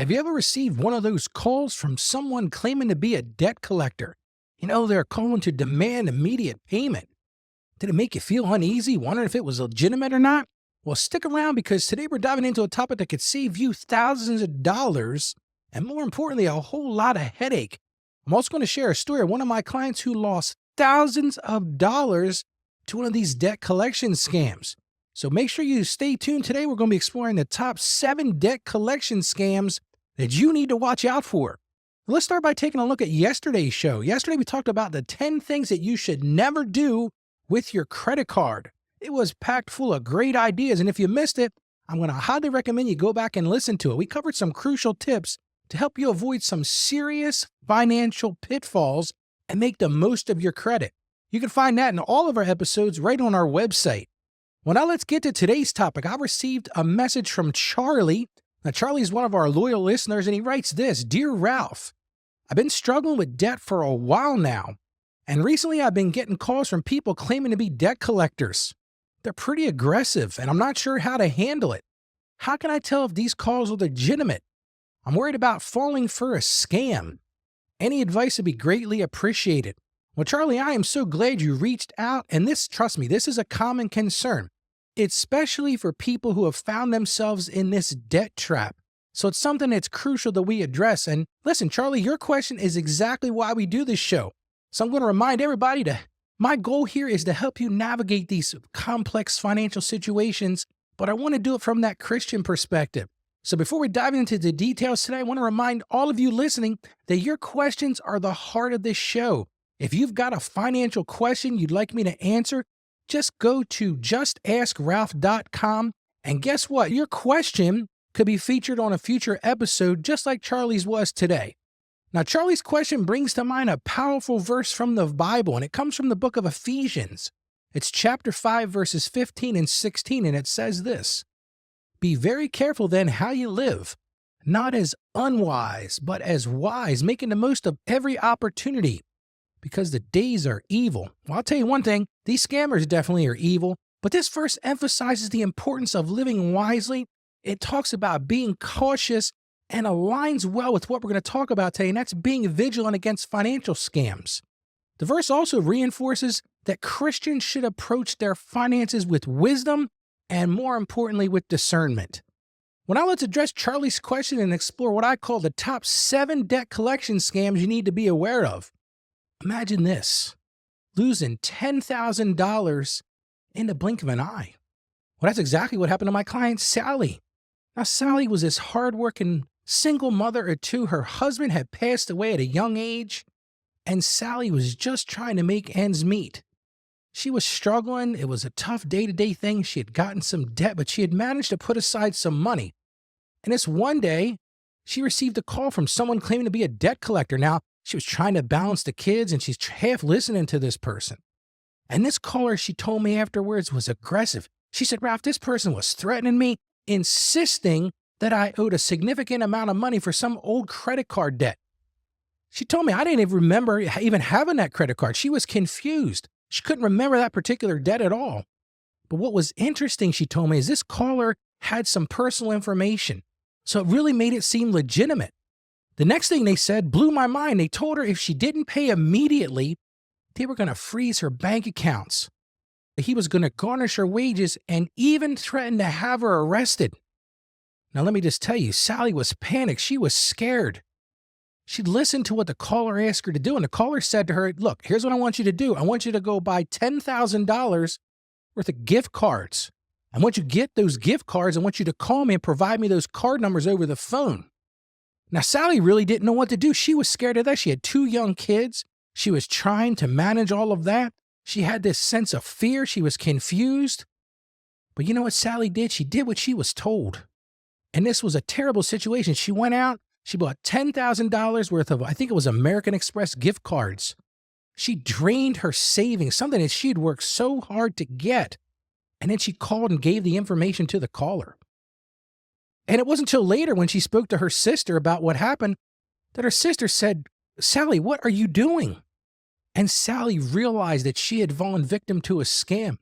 Have you ever received one of those calls from someone claiming to be a debt collector? They're calling to demand immediate payment. Did it make you feel uneasy, wondering if it was legitimate or not? Well, stick around because today we're diving into a topic that could save you thousands of dollars and, more importantly, a whole lot of headache. I'm also going to share a story of one of my clients who lost thousands of dollars to one of these debt collection scams. So make sure you stay tuned. Today we're going to be exploring the top 7 debt collection scams that you need to watch out for. Let's start by taking a look at yesterday's show. Yesterday we talked about the 10 things that you should never do with your credit card. It was packed full of great ideas, and if you missed it, I'm going to highly recommend you go back and listen to it. We covered some crucial tips to help you avoid some serious financial pitfalls and make the most of your credit. You can find that in all of our episodes right on our website. Well, now let's get to today's topic. I received a message from Charlie. Now, Charlie is one of our loyal listeners, and he writes this: Dear Ralph, I've been struggling with debt for a while now, and recently I've been getting calls from people claiming to be debt collectors. They're pretty aggressive, and I'm not sure how to handle it. How can I tell if these calls are legitimate? I'm worried about falling for a scam. Any advice would be greatly appreciated. Well, Charlie, I am so glad you reached out, and trust me, this is a common concern, especially for people who have found themselves in this debt trap. So it's something that's crucial that we address. And listen, Charlie, your question is exactly why we do this show. So I'm going to remind everybody my goal here is to help you navigate these complex financial situations, but I want to do it from that Christian perspective. So before we dive into the details today, I want to remind all of you listening that your questions are the heart of this show. If you've got a financial question you'd like me to answer, just go to justaskralph.com, and guess what? Your question could be featured on a future episode just like Charlie's was today. Now, Charlie's question brings to mind a powerful verse from the Bible, and it comes from the book of Ephesians. It's chapter 5, verses 15 and 16, and it says this: Be very careful then how you live, not as unwise, but as wise, making the most of every opportunity, because the days are evil. Well, I'll tell you one thing, these scammers definitely are evil, but this verse emphasizes the importance of living wisely. It talks about being cautious and aligns well with what we're going to talk about today, and that's being vigilant against financial scams. The verse also reinforces that Christians should approach their finances with wisdom and, more importantly, with discernment. Well, now let's address Charlie's question and explore what I call the top 7 debt collection scams you need to be aware of. Imagine this: losing $10,000 in the blink of an eye. Well, that's exactly what happened to my client, Sally. Now, Sally was this hardworking single mother of 2. Her husband had passed away at a young age, and Sally was just trying to make ends meet. She was struggling. It was a tough day-to-day thing. She had gotten some debt, but she had managed to put aside some money. And this one day, she received a call from someone claiming to be a debt collector. Now, she was trying to balance the kids, and she's half listening to this person. And this caller, she told me afterwards, was aggressive. She said, Ralph, this person was threatening me, insisting that I owed a significant amount of money for some old credit card debt. She told me I didn't even remember even having that credit card. She was confused. She couldn't remember that particular debt at all. But what was interesting, she told me, is this caller had some personal information. So it really made it seem legitimate. The next thing they said blew my mind. They told her if she didn't pay immediately, they were going to freeze her bank accounts. He was going to garnish her wages and even threaten to have her arrested. Now, let me just tell you, Sally was panicked. She was scared. She listened to what the caller asked her to do, and the caller said to her, look, here's what I want you to do. I want you to go buy $10,000 worth of gift cards. And once you get those gift cards, I want you to call me and provide me those card numbers over the phone. Now, Sally really didn't know what to do. She was scared of that. She had 2 young kids. She was trying to manage all of that. She had this sense of fear. She was confused. But you know what Sally did? She did what she was told. And this was a terrible situation. She went out. She bought $10,000 worth of, I think it was American Express gift cards. She drained her savings, something that she had worked so hard to get. And then she called and gave the information to the caller. And it wasn't until later when she spoke to her sister about what happened that her sister said, Sally, what are you doing? And Sally realized that she had fallen victim to a scam.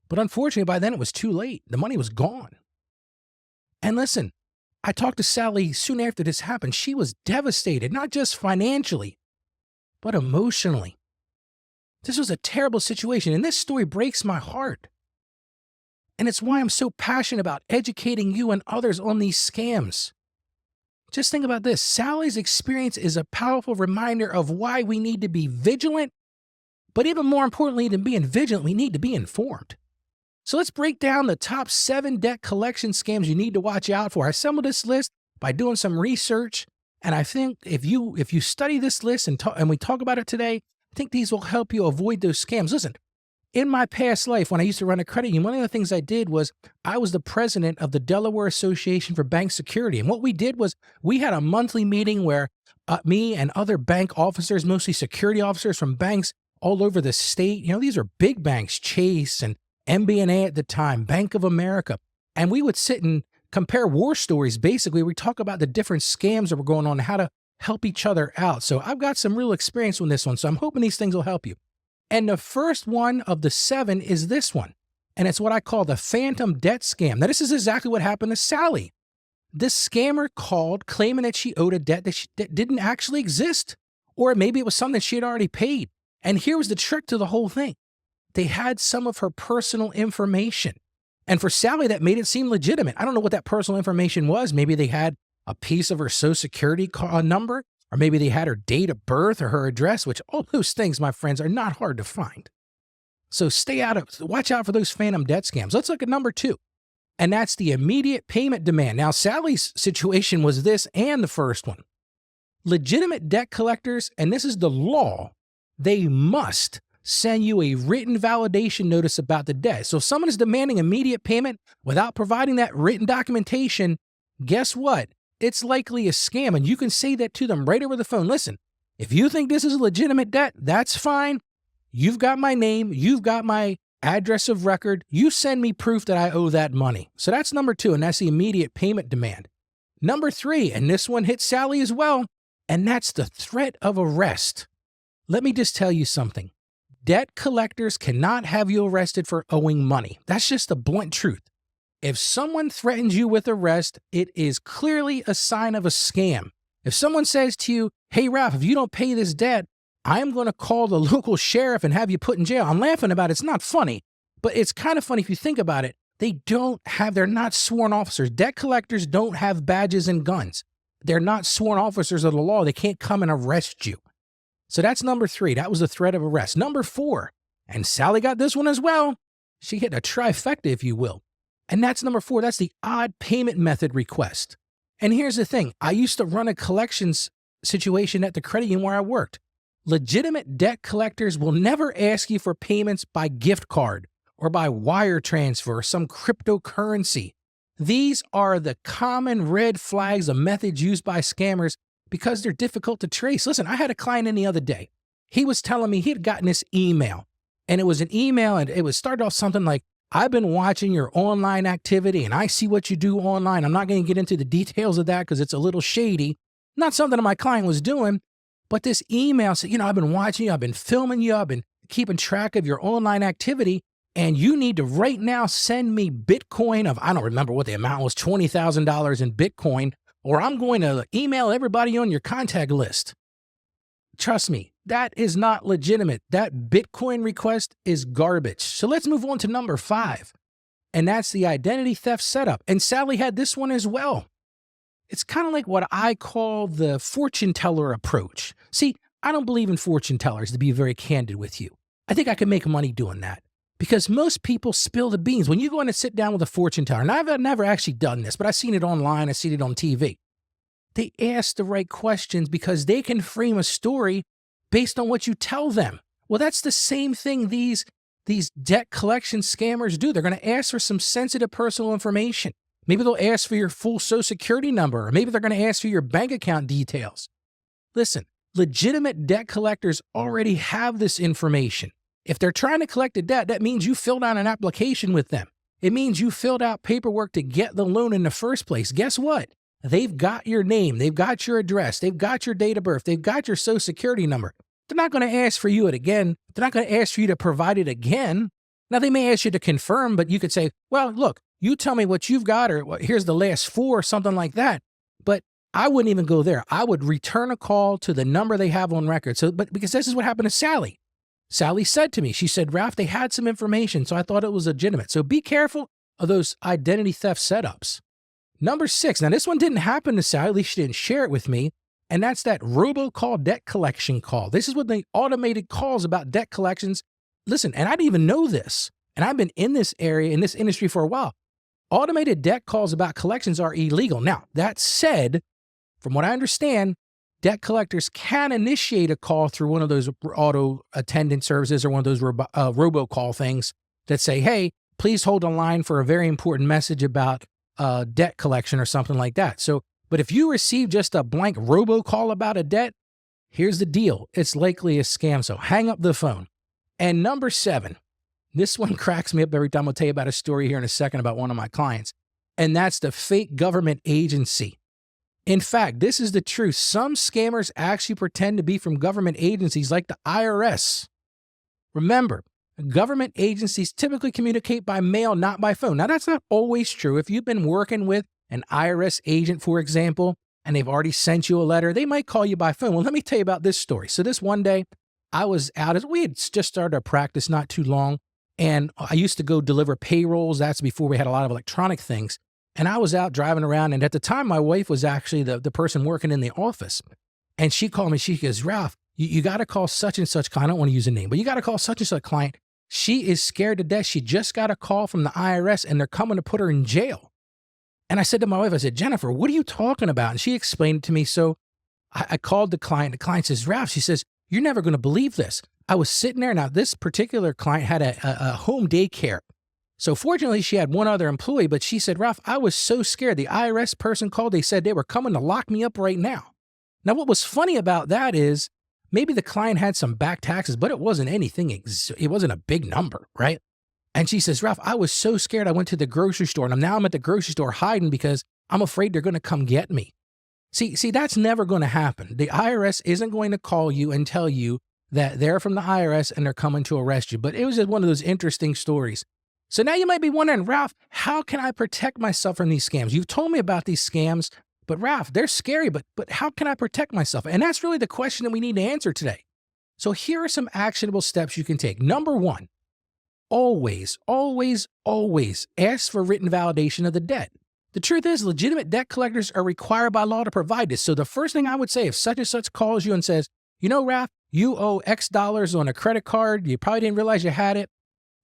But unfortunately, by then it was too late. The money was gone. And listen, I talked to Sally soon after this happened. She was devastated, not just financially, but emotionally. This was a terrible situation, and this story breaks my heart. And it's why I'm so passionate about educating you and others on these scams. Just think about this. Sally's experience is a powerful reminder of why we need to be vigilant, but even more importantly than being vigilant, we need to be informed. So let's break down the top 7 debt collection scams you need to watch out for. I assembled this list by doing some research, and I think if you study this list and we talk about it today, I think these will help you avoid those scams. Listen, in my past life, when I used to run a credit union, one of the things I did was I was the president of the Delaware Association for Bank Security. And what we did was we had a monthly meeting where me and other bank officers, mostly security officers from banks all over the state, these are big banks, Chase and MBNA at the time, Bank of America. And we would sit and compare war stories. Basically, we talk about the different scams that were going on and how to help each other out. So I've got some real experience on this one. So I'm hoping these things will help you. And the first one of the 7 is this one. And it's what I call the phantom debt scam. Now, this is exactly what happened to Sally. This scammer called claiming that she owed a debt that didn't actually exist. Or maybe it was something she had already paid. And here was the trick to the whole thing. They had some of her personal information. And for Sally, that made it seem legitimate. I don't know what that personal information was. Maybe they had a piece of her Social Security number, or maybe they had her date of birth or her address, which all those things, my friends, are not hard to find. So watch out for those phantom debt scams. Let's look at number 2. And that's the immediate payment demand. Now, Sally's situation was this and the first one. Legitimate debt collectors, and this is the law, they must send you a written validation notice about the debt. So if someone is demanding immediate payment without providing that written documentation, guess what? It's likely a scam, and you can say that to them right over the phone. Listen, if you think this is a legitimate debt, that's fine. You've got my name. You've got my address of record. You send me proof that I owe that money. So that's number 2, and that's the immediate payment demand. Number 3, and this one hit Sally as well, and that's the threat of arrest. Let me just tell you something. Debt collectors cannot have you arrested for owing money. That's just the blunt truth. If someone threatens you with arrest, it is clearly a sign of a scam. If someone says to you, hey, Ralph, if you don't pay this debt, I'm going to call the local sheriff and have you put in jail. I'm laughing about it. It's not funny, but it's kind of funny if you think about it. They're not sworn officers. Debt collectors don't have badges and guns. They're not sworn officers of the law. They can't come and arrest you. So that's number 3. That was the threat of arrest. Number 4, and Sally got this one as well. She hit a trifecta, if you will. And that's number 4. That's the odd payment method request. And here's the thing. I used to run a collections situation at the credit union where I worked. Legitimate debt collectors will never ask you for payments by gift card or by wire transfer or some cryptocurrency. These are the common red flags of methods used by scammers because they're difficult to trace. Listen, I had a client in the other day. He was telling me he had gotten this email, and it was an email, and it was started off something like, I've been watching your online activity, and I see what you do online. I'm not going to get into the details of that because it's a little shady. Not something that my client was doing, but this email said, I've been watching you, I've been filming you, I've been keeping track of your online activity, and you need to right now send me Bitcoin of, I don't remember what the amount was, $20,000 in Bitcoin, or I'm going to email everybody on your contact list. Trust me, that is not legitimate. That Bitcoin request is garbage. So let's move on to number 5, and that's the identity theft setup. And Sally had this one as well. It's kind of like what I call the fortune teller approach. See, I don't believe in fortune tellers, to be very candid with you. I think I can make money doing that because most people spill the beans. When you go in and sit down with a fortune teller, and I've never actually done this, but I've seen it online, I've seen it on TV. They ask the right questions because they can frame a story based on what you tell them. Well, that's the same thing these debt collection scammers do. They're going to ask for some sensitive personal information. Maybe they'll ask for your full Social Security number, or maybe they're going to ask for your bank account details. Listen, legitimate debt collectors already have this information. If they're trying to collect a debt, that means you filled out an application with them. It means you filled out paperwork to get the loan in the first place. Guess what? They've got your name, they've got your address, they've got your date of birth, they've got your Social Security number. They're not going to ask for you it again. They're not going to ask for you to provide it again. Now, they may ask you to confirm, but you could say, well, look, You tell me what you've got, or here's the last four, or something like that. But I wouldn't even go there. I would return a call to the number they have on record. So, but because this is what happened to Sally. Sally said to me, she said, Ralph, they had some information, so I thought it was legitimate. So be careful of those identity theft setups. Number 6, now this one didn't happen to Sally, at least she didn't share it with me, and that's that robocall debt collection call. This is what the automated calls about debt collections. Listen, and I didn't even know this, and I've been in this area, in this industry for a while. Automated debt calls about collections are illegal. Now, that said, from what I understand, debt collectors can initiate a call through one of those auto attendant services or one of those robocall things that say, hey, please hold a line for a very important message about debt collection or something like that. So, but if you receive just a blank robocall about a debt, here's the deal. It's likely a scam, so hang up the phone. And number 7, this one cracks me up every time. I'll tell you about a story here in a second about one of my clients, and that's the fake government agency. In fact, this is the truth. Some scammers actually pretend to be from government agencies like the IRS. Remember, government agencies typically communicate by mail, not by phone. Now, that's not always true. If you've been working with an IRS agent, for example, and they've already sent you a letter, they might call you by phone. Well, let me tell you about this story. So this one day, I was out, we had just started our practice not too long, and I used to go deliver payrolls. That's before we had a lot of electronic things. And I was out driving around, and at the time, my wife was actually the person working in the office. And she called me, she goes, Ralph, you got to call such and such client. I don't want to use a name, but you got to call such and such client. She is scared to death. She just got a call from the IRS, and they're coming to put her in jail. And I said to my wife, I said, Jennifer, what are you talking about? And she explained it to me. So I called the client. The client says, Ralph, she says, you're never going to believe this. I was sitting there. Now, this particular client had a home daycare. So fortunately, she had one other employee, but she said, Ralph, I was so scared. The IRS person called. They said they were coming to lock me up right now. Now, what was funny about that is maybe the client had some back taxes, but it wasn't anything. It wasn't a big number, right? And she says, Ralph, I was so scared. I went to the grocery store, and now I'm at the grocery store hiding because I'm afraid they're going to come get me. See, that's never going to happen. The IRS isn't going to call you and tell you that they're from the IRS and they're coming to arrest you. But it was just one of those interesting stories. So now you might be wondering, Ralph, how can I protect myself from these scams? You've told me about these scams, but Ralph, they're scary, but how can I protect myself? And that's really the question that we need to answer today. So here are some actionable steps you can take. Number 1, always, always, always ask for written validation of the debt. The truth is, legitimate debt collectors are required by law to provide this. So the first thing I would say, if such and such calls you and says, you know, Ralph, you owe X dollars on a credit card, you probably didn't realize you had it.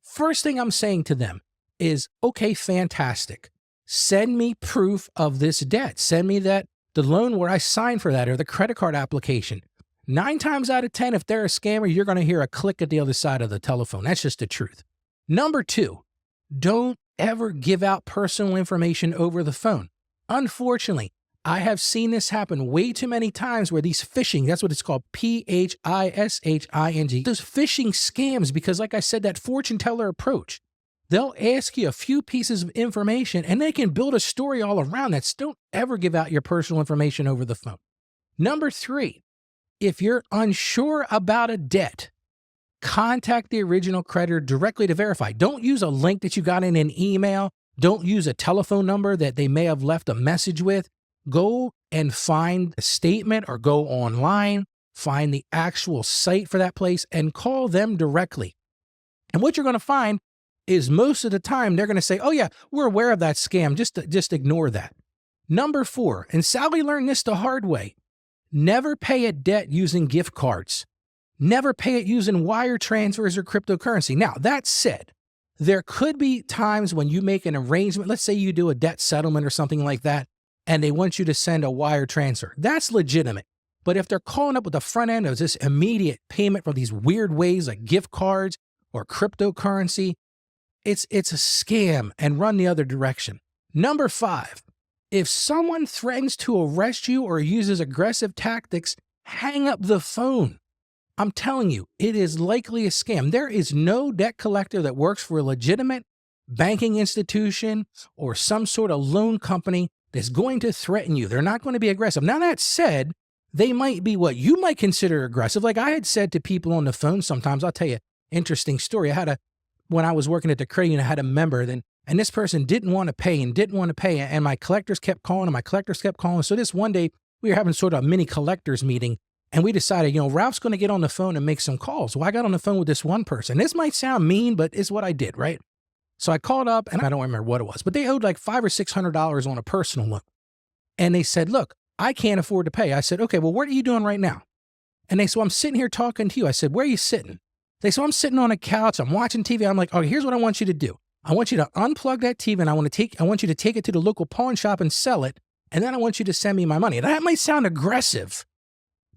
First thing I'm saying to them is, okay, fantastic. Send me proof of this debt. Send me the loan where I signed for that or the credit card application. 9 times out of 10, if they're a scammer, you're going to hear a click at the other side of the telephone. That's just the truth. Number 2, don't ever give out personal information over the phone. Unfortunately, I have seen this happen way too many times where these phishing, that's what it's called, phishing, those phishing scams, because like I said, that fortune teller approach, they'll ask you a few pieces of information and they can build a story all around that. Don't ever give out your personal information over the phone. Number 3, if you're unsure about a debt, contact the original creditor directly to verify. Don't use a link that you got in an email. Don't use a telephone number that they may have left a message with. Go and find a statement or go online, find the actual site for that place and call them directly. And what you're going to find is most of the time they're going to say, oh yeah, we're aware of that scam. Just ignore that. Number 4, and Sally learned this the hard way. Never pay a debt using gift cards. Never pay it using wire transfers or cryptocurrency. Now, that said, there could be times when you make an arrangement. Let's say you do a debt settlement or something like that, and they want you to send a wire transfer. That's legitimate. But if they're calling up with the front end of this immediate payment for these weird ways like gift cards or cryptocurrency, it's a scam, and run the other direction. Number 5, if someone threatens to arrest you or uses aggressive tactics, hang up the phone. I'm telling you, it is likely a scam. There is no debt collector that works for a legitimate banking institution or some sort of loan company that's going to threaten you. They're not going to be aggressive. Now, that said, they might be what you might consider aggressive. Like I had said to people on the phone sometimes, I'll tell you, interesting story. When I was working at the credit union, I had a member, then And this person didn't want to pay and didn't want to pay. And my collectors kept calling and my collectors kept calling. So this one day we were having sort of a mini collectors meeting and we decided, Ralph's going to get on the phone and make some calls. Well, I got on the phone with this one person. This might sound mean, but it's what I did, right? So I called up and I don't remember what it was, but they owed like $500 or $600 on a personal loan. And they said, look, I can't afford to pay. I said, okay, well, what are you doing right now? And they said, well, I'm sitting here talking to you. I said, where are you sitting? They said, well, I'm sitting on a couch. I'm watching TV. I'm like, oh, here's what I want you to do. I want you to unplug that TV and I want you to take it to the local pawn shop and sell it. And then I want you to send me my money. That might sound aggressive,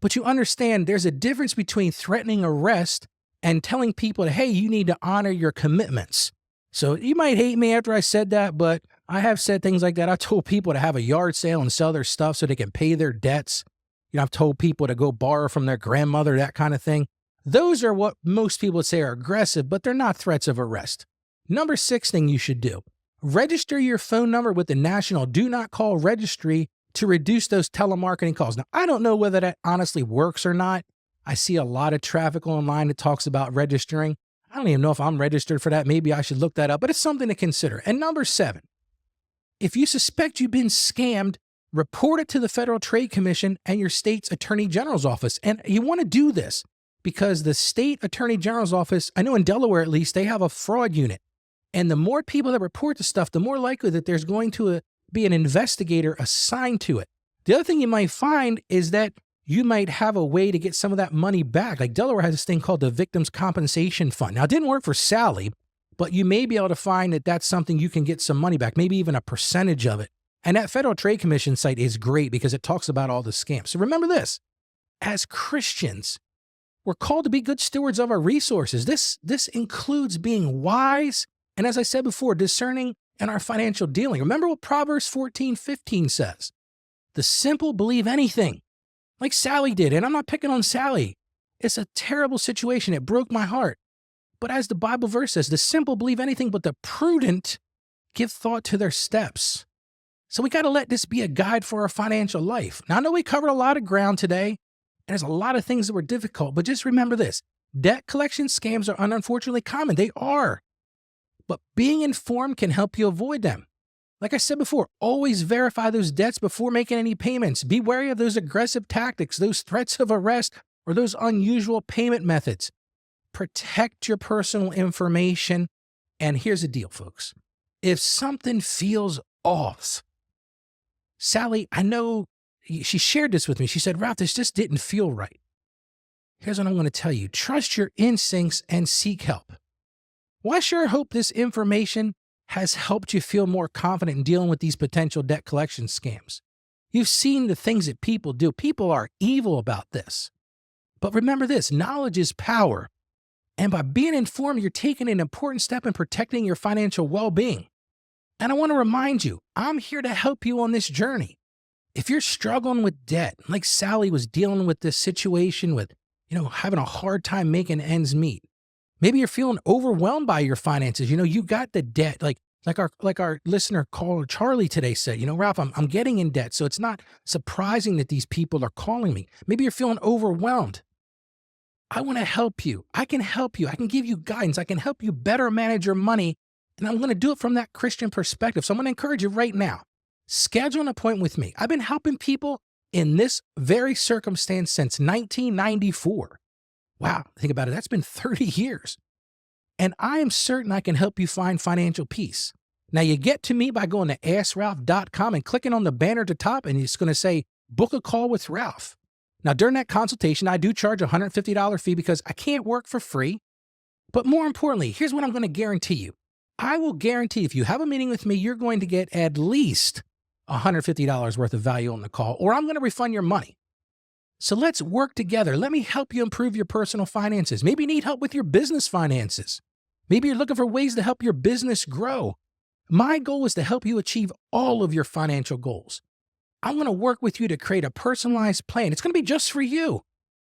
but you understand there's a difference between threatening arrest and telling people, hey, you need to honor your commitments. So you might hate me after I said that, but I have said things like that. I told people to have a yard sale and sell their stuff so they can pay their debts. I've told people to go borrow from their grandmother, that kind of thing. Those are what most people would say are aggressive, but they're not threats of arrest. Number 6 thing you should do, register your phone number with the National Do Not Call Registry to reduce those telemarketing calls. Now, I don't know whether that honestly works or not. I see a lot of traffic online that talks about registering. I don't even know if I'm registered for that. Maybe I should look that up, but it's something to consider. And number 7, if you suspect you've been scammed, report it to the Federal Trade Commission and your state's Attorney General's office. And you want to do this because the state Attorney General's office, I know in Delaware at least, they have a fraud unit. And the more people that report the stuff, the more likely that there's going to be an investigator assigned to it. The other thing you might find is that you might have a way to get some of that money back. Like Delaware has this thing called the Victims Compensation Fund. Now, it didn't work for Sally, but you may be able to find that that's something you can get some money back, maybe even a percentage of it. And that Federal Trade Commission site is great because it talks about all the scams. So remember this, as Christians, we're called to be good stewards of our resources. This includes being wise and, as I said before, discerning in our financial dealing. Remember what Proverbs 14:15 says. The simple believe anything, like Sally did. And I'm not picking on Sally. It's a terrible situation. It broke my heart. But as the Bible verse says, the simple believe anything, but the prudent give thought to their steps. So we got to let this be a guide for our financial life. Now, I know we covered a lot of ground today, and there's a lot of things that were difficult, but just remember this. Debt collection scams are unfortunately common. They are. But being informed can help you avoid them. Like I said before, always verify those debts before making any payments. Be wary of those aggressive tactics, those threats of arrest, or those unusual payment methods. Protect your personal information. And here's the deal, folks. If something feels off, Sally, I know she shared this with me. She said, Ralph, this just didn't feel right. Here's what I'm going to tell you. Trust your instincts and seek help. Well, I sure hope this information has helped you feel more confident in dealing with these potential debt collection scams. You've seen the things that people do. People are evil about this. But remember this, knowledge is power. And by being informed, you're taking an important step in protecting your financial well-being. And I want to remind you, I'm here to help you on this journey. If you're struggling with debt, like Sally was dealing with this situation with, having a hard time making ends meet. Maybe you're feeling overwhelmed by your finances. You got the debt, like our listener caller Charlie today said, Ralph, I'm getting in debt. So it's not surprising that these people are calling me. Maybe you're feeling overwhelmed. I want to help you. I can help you. I can give you guidance. I can help you better manage your money. And I'm going to do it from that Christian perspective. So I'm going to encourage you right now. Schedule an appointment with me. I've been helping people in this very circumstance since 1994. Wow, think about it. That's been 30 years. And I am certain I can help you find financial peace. Now, you get to me by going to AskRalph.com and clicking on the banner at the top, and it's going to say, book a call with Ralph. Now, during that consultation, I do charge a $150 fee because I can't work for free. But more importantly, here's what I'm going to guarantee you. I will guarantee if you have a meeting with me, you're going to get at least $150 worth of value on the call, or I'm going to refund your money. So let's work together. Let me help you improve your personal finances. Maybe you need help with your business finances. Maybe you're looking for ways to help your business grow. My goal is to help you achieve all of your financial goals. I'm going to work with you to create a personalized plan. It's going to be just for you.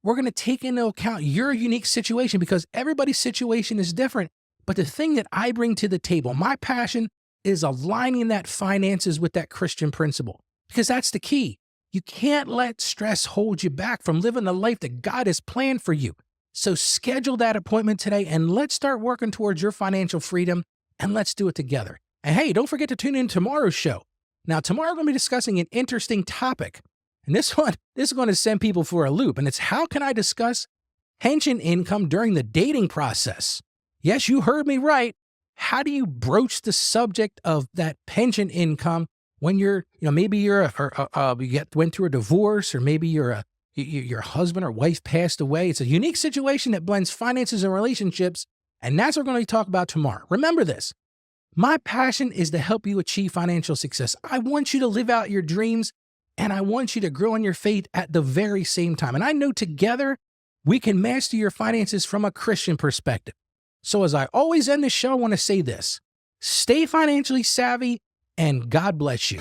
We're going to take into account your unique situation because everybody's situation is different. But the thing that I bring to the table, my passion, is aligning that finances with that Christian principle because that's the key. You can't let stress hold you back from living the life that God has planned for you. So schedule that appointment today and let's start working towards your financial freedom and let's do it together. And hey, don't forget to tune in tomorrow's show. Now, tomorrow we're going to be discussing an interesting topic. And this is going to send people for a loop. And it's how can I discuss pension income during the dating process? Yes, you heard me right. How do you broach the subject of that pension income when maybe you went through a divorce, or maybe your husband or wife passed away? It's a unique situation that blends finances and relationships, and that's what we're going to talk about tomorrow. Remember this. My passion is to help you achieve financial success. I want you to live out your dreams, and I want you to grow in your faith at the very same time. And I know together we can master your finances from a Christian perspective. So as I always end the show, I want to say this: stay financially savvy, and God bless you.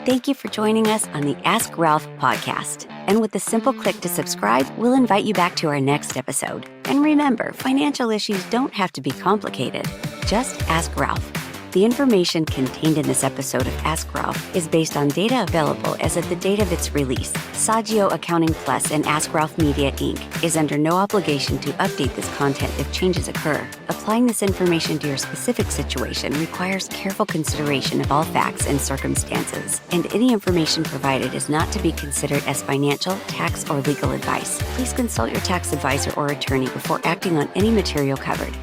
Thank you for joining us on the Ask Ralph podcast. And with a simple click to subscribe, we'll invite you back to our next episode. And remember, financial issues don't have to be complicated. Just ask Ralph. The information contained in this episode of Ask Ralph is based on data available as of the date of its release. Saggio Accounting Plus and Ask Ralph Media, Inc. is under no obligation to update this content if changes occur. Applying this information to your specific situation requires careful consideration of all facts and circumstances, and any information provided is not to be considered as financial, tax, or legal advice. Please consult your tax advisor or attorney before acting on any material covered.